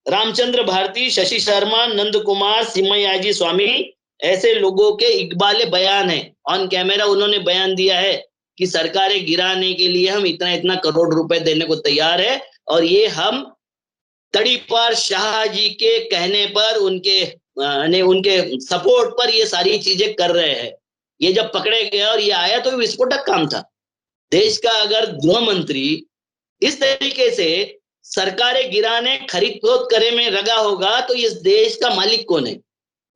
रामचंद्र भारती, शशि शर्मा, नंद कुमार, सिमयाजी स्वामी। ऐसे लोगों के इकबाल बयान है, ऑन कैमरा उन्होंने बयान दिया है कि सरकारें गिराने के लिए हम इतना इतना करोड़ रुपए देने को तैयार है, और ये हम तड़ीपार शाह जी के कहने पर, उनके सपोर्ट पर ये सारी चीजें कर रहे हैं। ये जब पकड़े गए और ये आया तो विस्फोटक काम था। देश का अगर गृह मंत्री इस तरीके से सरकारें गिराने, खरीद फरोख्त करे में लगा होगा, तो इस देश का मालिक कौन है?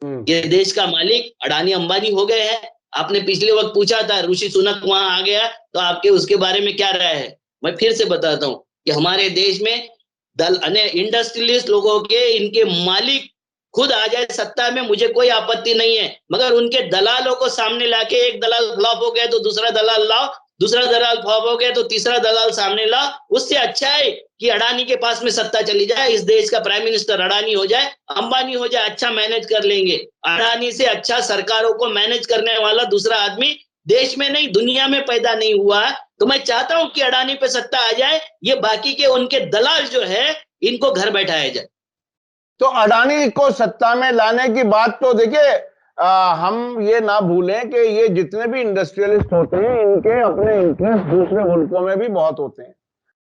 ये देश का मालिक अडानी अंबानी हो गए हैं। आपने पिछले वक्त पूछा था ऋषि सुनक वहां आ गया, तो आपके उसके बारे में क्या राय है? मैं फिर से बताता हूं कि हमारे देश में इंडस्ट्रियलिस्ट लोगों के, इनके मालिक खुद आ जाए सत्ता में, मुझे कोई आपत्ति नहीं है, मगर उनके दलालों को सामने लाके, एक दलाल फ्लॉप हो गया तो दूसरा दलाल लाओ, दूसरा दलाल फ्लॉप हो गया तो तीसरा दलाल सामने लाओ। उससे अच्छा है कि अडानी के पास में सत्ता चली जाए, इस देश का प्राइम मिनिस्टर अडानी हो जाए, अंबानी हो जाए, अच्छा मैनेज कर लेंगे। अडानी से अच्छा सरकारों को मैनेज करने वाला दूसरा आदमी देश में नहीं, दुनिया में पैदा नहीं हुआ। तो मैं चाहता हूं कि अडानी पे सत्ता आ जाए, ये बाकी के उनके दलाल जो है इनको घर बैठाया जाए। तो अडानी को सत्ता में लाने की बात तो देखिए, हम ये ना भूलें कि ये जितने भी इंडस्ट्रियलिस्ट होते हैं, इनके अपने इंटरेस्ट दूसरे मुल्कों में भी बहुत होते हैं,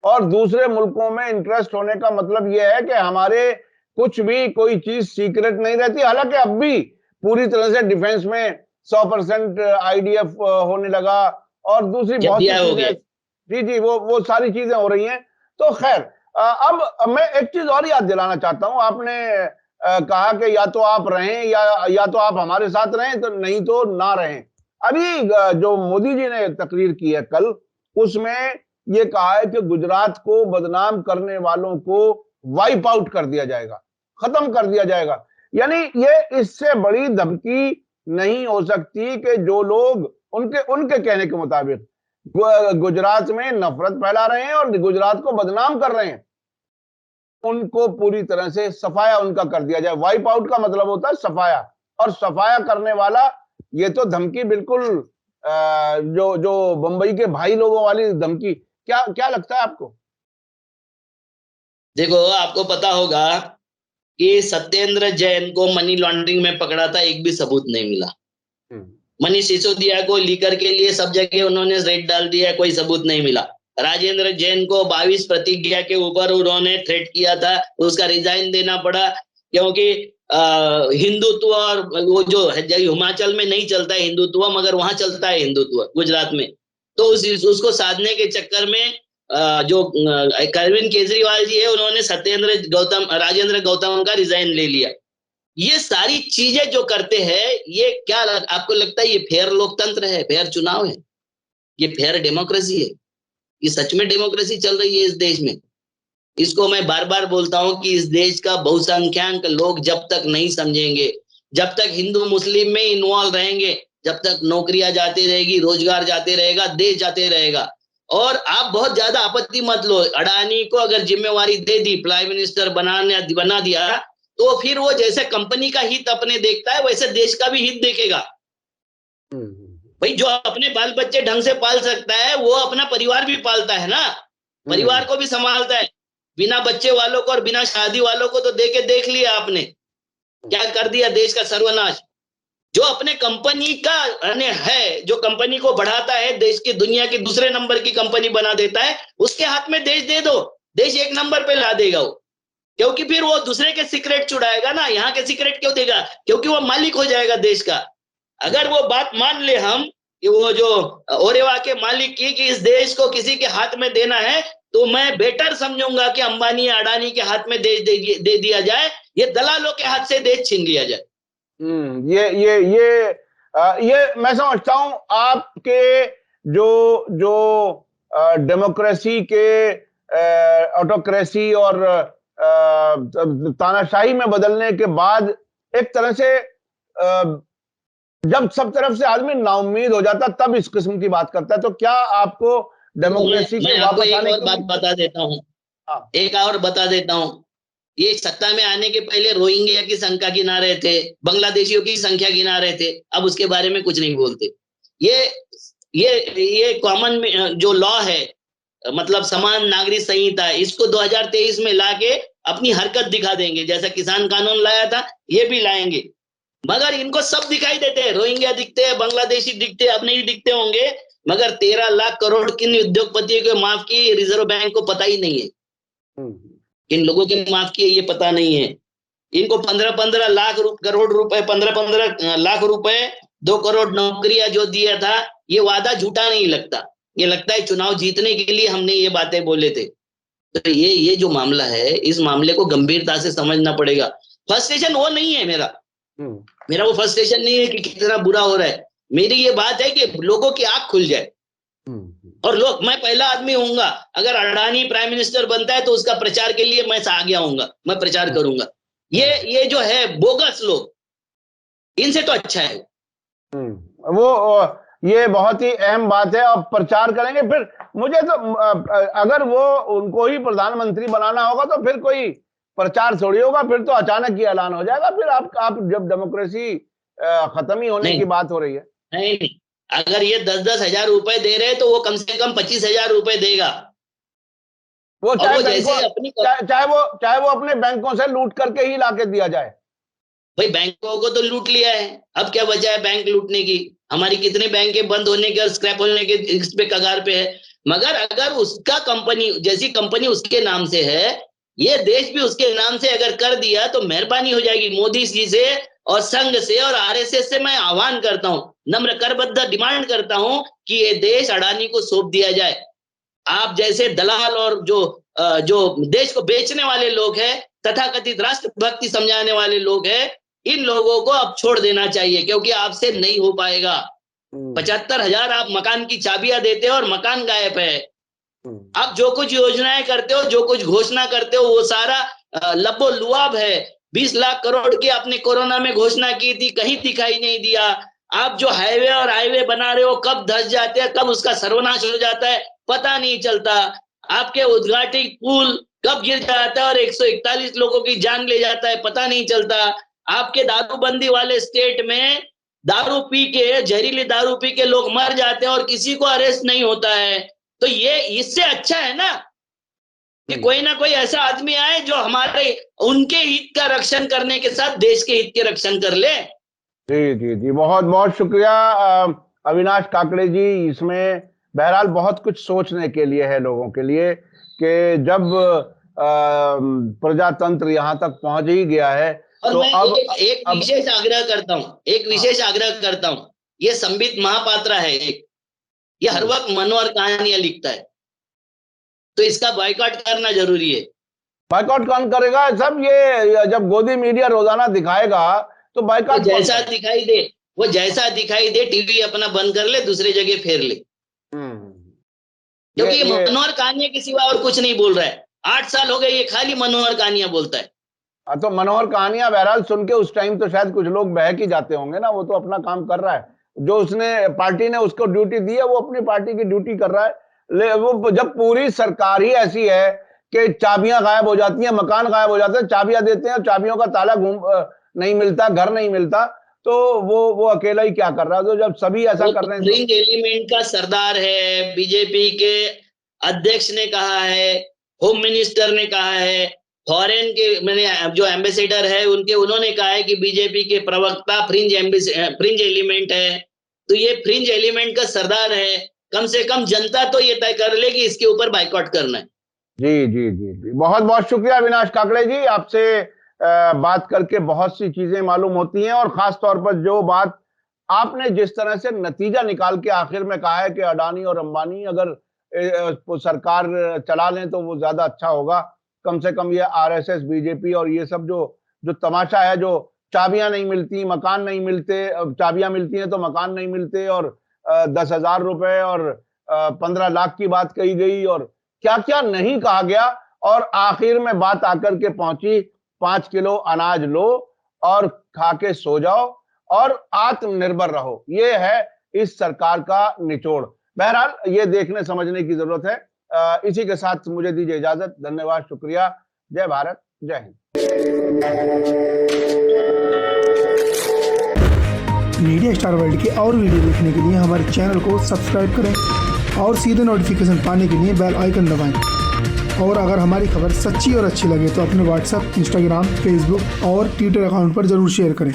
और दूसरे मुल्कों में इंटरेस्ट होने का मतलब ये है कि हमारे कुछ भी कोई चीज सीक्रेट नहीं रहती। हालांकि अब भी पूरी तरह से डिफेंस में 100% आईडीएफ होने लगा, और दूसरी बहुत सी चीजें, जी जी, वो सारी चीजें हो रही हैं। तो खैर, अब मैं एक चीज और याद दिलाना चाहता हूं। आपने कहा कि या तो आप रहें या तो आप हमारे साथ रहें, तो नहीं तो ना रहें। अभी जो मोदी जी ने तकरीर की है कल, उसमें ये कहा है कि गुजरात को बदनाम करने वालों को वाइप आउट कर दिया जाएगा, खत्म कर दिया जाएगा। यानी ये इससे बड़ी धमकी नहीं हो सकती कि जो लोग उनके उनके कहने के मुताबिक गुजरात में नफरत फैला रहे हैं और गुजरात को बदनाम कर रहे हैं, उनको पूरी तरह से सफाया उनका कर दिया जाए। वाइप आउट का मतलब होता है सफाया, और सफाया करने वाला, ये तो धमकी बिल्कुल जो जो बंबई के भाई लोगों वाली धमकी। क्या क्या लगता है आपको? देखो, आपको पता होगा कि सत्येंद्र जैन को मनी लॉन्ड्रिंग में पकड़ा था, एक भी सबूत नहीं मिला। मनीष सिसोदिया को लीकर के लिए सब जगह उन्होंने रेड डाल दिया, कोई सबूत नहीं मिला। राजेंद्र जैन को 22 प्रतिज्ञा के ऊपर उन्होंने थ्रेट किया था, उसका रिजाइन देना पड़ा, क्योंकि हिंदुत्व, और वो जो है हिमाचल में नहीं चलता है हिंदुत्व, मगर वहां चलता है हिंदुत्व गुजरात में। तो उसको साधने के चक्कर में जो अरविंद केजरीवाल जी है, उन्होंने राजेंद्र गौतम का रिजाइन ले लिया। ये सारी चीजें जो करते हैं, ये क्या आपको लगता है ये फेयर लोकतंत्र है, फेयर चुनाव है, ये फेयर डेमोक्रेसी है? ये सच में डेमोक्रेसी चल रही है इस देश में? इसको मैं बार बार बोलता हूं कि इस देश का बहुसंख्यक लोग जब तक नहीं समझेंगे, जब तक हिंदू मुस्लिम में इन्वॉल्व रहेंगे, जब तक नौकरियां जाती रहेगी, रोजगार जाते रहेगा, देश जाते रहेगा। और आप बहुत ज्यादा आपत्ति मत लो, अडानी को अगर जिम्मेवारी दे दी, प्राइम मिनिस्टर बना दिया, तो फिर वो जैसे कंपनी का हित अपने देखता है, वैसे देश का भी हित देखेगा। भाई, जो अपने बाल बच्चे ढंग से पाल सकता है, वो अपना परिवार भी पालता है ना, परिवार को भी संभालता है। बिना बच्चे वालों को और बिना शादी वालों को तो देख लिया आपने, क्या कर दिया देश का सर्वनाश। जो अपने कंपनी का है, जो कंपनी को बढ़ाता है, देश की दुनिया की दूसरे नंबर की कंपनी बना देता है, उसके हाथ में देश दे दो, देश एक नंबर पे ला देगा वो। क्योंकि फिर वो दूसरे के सीक्रेट चुराएगा ना, यहाँ के सीक्रेट क्यों देगा? क्योंकि वो मालिक हो जाएगा देश का। अगर वो बात मान ले हम कि वो जो ओरेवा के मालिक की, कि इस देश को किसी के हाथ में देना है, तो मैं बेटर समझूंगा कि अंबानी या अडानी के हाथ में देश दे दिया जाए, ये दलालों के हाथ से देश छीन लिया जाए। ये मैं समझता हूं आपके जो जो डेमोक्रेसी के ऑटोक्रेसी और तानाशाही में बदलने के बाद एक तरह से जब सब तरफ से आदमी नाउम्मीद हो जाता, तब इस किस्म की बात करता है। तो क्या आपको डेमोक्रेसी मैं के आपको वापस एक आने और की? बात बता देता हूँ, एक और बता देता हूँ ये सत्ता में आने के पहले रोहिंग्या की संख्या गिना रहे थे, बांग्लादेशियों की संख्या गिना रहे थे, अब उसके बारे में कुछ नहीं बोलते। ये ये कॉमन जो लॉ है, मतलब समान नागरिक संहिता, इसको 2023 में लाके अपनी हरकत दिखा देंगे। जैसा किसान कानून लाया था, ये भी लाएंगे। मगर इनको सब दिखाई देते हैं, रोहिंग्या दिखते हैं, बांग्लादेशी दिखते हैं, अब नहीं दिखते होंगे, मगर 13 लाख करोड़ किन उद्योगपतियों को माफ किए रिजर्व बैंक को पता ही नहीं है। किन लोगों के माफ किए ये पता नहीं है। इनको 15-15 लाख करोड़ रुपए, 15-15 लाख रुपए, 2 करोड़ नौकरियां जो दिया था, ये वादा झूठा नहीं लगता। ये लगता है चुनाव जीतने के लिए हमने ये बातें बोले थे। तो ये जो मामला है, इस मामले को गंभीरता से समझना पड़ेगा। फ्रस्ट्रेशन वो नहीं है मेरा वो फ्रस्ट्रेशन नहीं है कि कितना बुरा हो रहा है। मेरी ये बात है कि लोगों की आंख खुल जाए। और लोग, मैं पहला आदमी होऊंगा, अगर अडानी प्राइम मिनिस्टर बनता है तो उसका प्रचार के लिए मैं आगे आऊंगा, मैं प्रचार करूंगा। ये जो है बोगस लोग, इनसे तो अच्छा है वो। ये बहुत ही अहम बात है। अब प्रचार करेंगे, फिर मुझे तो अगर वो उनको ही प्रधानमंत्री बनाना होगा तो फिर कोई प्रचार थोड़ी होगा, फिर तो अचानक ही ऐलान हो जाएगा। फिर आप जब डेमोक्रेसी खत्म ही होने की बात हो रही है। नहीं, अगर ये 10-10 हजार रुपए दे रहे तो वो कम से कम 25,000 रुपए देगा। वो चाहे जैसे वो अपने बैंकों से लूट करके ही लाके दिया जाए। भाई बैंकों को तो लूट लिया है, अब क्या बचा है बैंक लूटने की? हमारी कितने बैंक बंद होने के और स्क्रैप होने के इस पे कगार पे है। मगर अगर उसका कंपनी जैसी कंपनी उसके नाम से है, ये देश भी उसके नाम से अगर कर दिया तो मेहरबानी हो जाएगी मोदी जी से और संघ से और आरएसएस से। मैं आह्वान करता हूं, नम्र करबद्ध डिमांड करता हूं कि ये देश अडानी को सौंप दिया जाए। आप जैसे दलाल और जो देश को बेचने वाले लोग हैं, तथाकथित राष्ट्रभक्ति समझाने वाले लोग हैं, इन लोगों को अब छोड़ देना चाहिए, क्योंकि आपसे नहीं हो पाएगा। 75,000 आप मकान की चाबियां देते हो और मकान गायब है। आप जो कुछ योजनाएं करते हो, जो कुछ घोषणा करते हो, वो सारा लबो लुआब है। 20 लाख करोड़ की आपने कोरोना में घोषणा की थी, कहीं दिखाई नहीं दिया। आप जो हाईवे बना रहे हो, कब धस जाते हैं, कब उसका सर्वनाश हो जाता है, पता नहीं चलता। आपके उद्घाटित पुल कब गिर जाता है और 141 लोगों की जान ले जाता है, पता नहीं चलता। आपके दारूबंदी वाले स्टेट में दारू पी के, जहरीली दारू पी के लोग मर जाते हैं और किसी को अरेस्ट नहीं होता है। तो ये इससे अच्छा है ना कि कोई ना कोई ऐसा आदमी आए जो हमारे उनके हित का रक्षण करने के साथ देश के हित के रक्षण कर ले। जी जी जी, बहुत बहुत शुक्रिया अविनाश काकड़े जी। इसमें बहरहाल बहुत कुछ सोचने के लिए है लोगों के लिए कि जब प्रजातंत्र यहाँ तक पहुंच ही गया है और तो मैं अब एक विशेष आग्रह करता हूं, ये संबित महापात्रा है एक, ये हर वक्त मनोहर कहानियां लिखता है, तो इसका बायकॉट करना जरूरी है। बायकॉट कौन करेगा? सब ये जब गोदी मीडिया रोजाना दिखाएगा तो बायकॉट वो जैसा दिखाई दे टीवी अपना बंद कर ले, दूसरी जगह फेर ले। क्योंकि ये मनोहर कहानियां के सिवा और कुछ नहीं बोल रहा है। 8 साल हो गए ये खाली मनोहर कहानियां बोलता है। तो मनोहर कहानियां बहरहाल सुन के उस टाइम तो शायद कुछ लोग बहक ही जाते होंगे ना। वो तो अपना काम कर रहा है, जो उसने पार्टी ने उसको ड्यूटी दी है वो अपनी पार्टी की ड्यूटी कर रहा है। वो जब पूरी सरकार ही ऐसी है कि चाबियां गायब हो जाती हैं, मकान गायब हो जाते हैं, चाबियां देते हैं, चाबियों का ताला नहीं मिलता, घर नहीं मिलता, तो वो अकेला ही क्या कर रहा है? तो जब सभी ऐसा कर रहे हैं, फ्रिंज एलिमेंट का सरदार है। बीजेपी के अध्यक्ष ने कहा है, होम मिनिस्टर ने कहा है, फॉरेन के मैंने जो एम्बेसडर है उन्होंने कहा है कि बीजेपी के प्रवक्ता फ्रिंज एलिमेंट है। तो ये फ्रिंज एलिमेंट का सरदार है। कम से कम जनता तो ये तय कर ले कि इसके ऊपर बाइकआउट करना है। जी जी जी जी, बहुत बहुत शुक्रिया अविनाश काकड़े जी। आपसे बात करके बहुत सी चीजें मालूम होती हैं, और खास तौर पर जो बात आपने जिस तरह से नतीजा निकाल के आखिर में कहा है कि अडानी और अंबानी अगर सरकार चला लें तो वो ज्यादा अच्छा होगा। कम से कम ये आरएसएस, बीजेपी और ये सब जो तमाशा है, जो चाबियां नहीं मिलती, मकान नहीं मिलते, चाबियां मिलती हैं तो मकान नहीं मिलते, और 10,000 रुपए और 15 लाख की बात कही गई, और क्या क्या नहीं कहा गया, और आखिर में बात आकर के पहुंची 5 किलो अनाज लो और खा के सो जाओ और आत्मनिर्भर रहो। ये है इस सरकार का निचोड़। बहरहाल ये देखने समझने की जरूरत है। इसी के साथ मुझे दीजिए इजाजत। धन्यवाद, शुक्रिया। जय भारत, जय हिंद। मीडिया स्टार वर्ल्ड के और वीडियो देखने के लिए हमारे चैनल को सब्सक्राइब करें और सीधे नोटिफिकेशन पाने के लिए बेल आइकन दबाएं। और अगर हमारी खबर सच्ची और अच्छी लगे तो अपने व्हाट्सएप, इंस्टाग्राम, फेसबुक और ट्विटर अकाउंट पर जरूर शेयर करें।